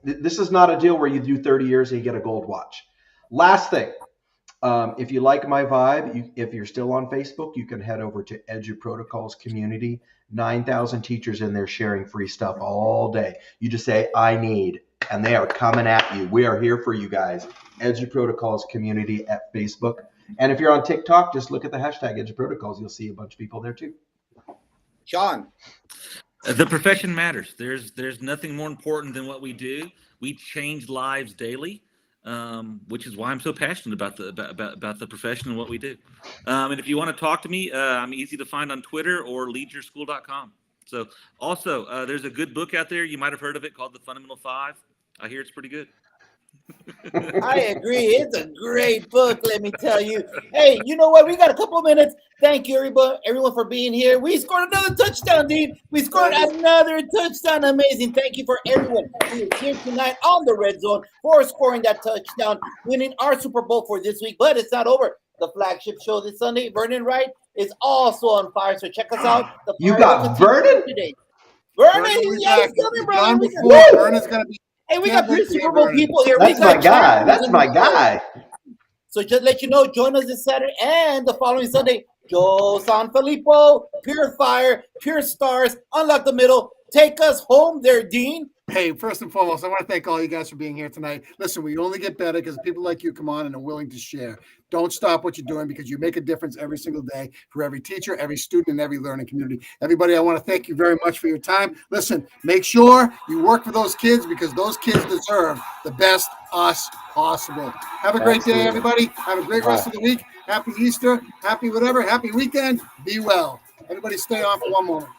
This is not a deal where you do 30 years and you get a gold watch. Last thing. If you like my vibe, if you're still on Facebook, you can head over to EduProtocols Community. 9,000 teachers in there sharing free stuff all day. You just say, I need, and they are coming at you. We are here for you guys. EduProtocols Community at Facebook. And if you're on TikTok, just look at the hashtag EduProtocols. You'll see a bunch of people there too.
Sean.
The profession matters. There's nothing more important than what we do. We change lives daily. Which is why I'm so passionate about the profession and what we do. And if you want to talk to me, I'm easy to find on Twitter or leadyourschool.com. So also, there's a good book out there. You might have heard of it called The Fundamental Five. I hear it's pretty good.
I agree. It's a great book, let me tell you. Hey, you know what? We got a couple of minutes. Thank you, everyone, for being here. We scored another touchdown, Dean. We scored another touchdown. Amazing. Thank you for everyone who is here tonight on the Red Zone for scoring that touchdown, winning our Super Bowl for this week. But it's not over. The flagship show this Sunday, Vernon Wright, is also on fire. So check us out.
You got Vernon?
Today. Vernon, yes, coming, bro.
Vernon's going to be.
Hey, we got three Super Bowl people here.
That's my guy. That's my guy.
So just let you know, join us this Saturday and the following Sunday. Joe Sanfilippo, Pure Fire, Pure Stars, Unlock the Middle. Take us home there, Dean.
Hey, first and foremost, I want to thank all you guys for being here tonight. Listen, we only get better because people like you come on and are willing to share. Don't stop what you're doing because you make a difference every single day for every teacher, every student, and every learning community. Everybody, I want to thank you very much for your time. Listen, make sure you work for those kids because those kids deserve the best us possible. Have a great day, everybody. Have a great rest of the week. Happy Easter. Happy whatever. Happy weekend. Be well. Everybody stay on for one moment.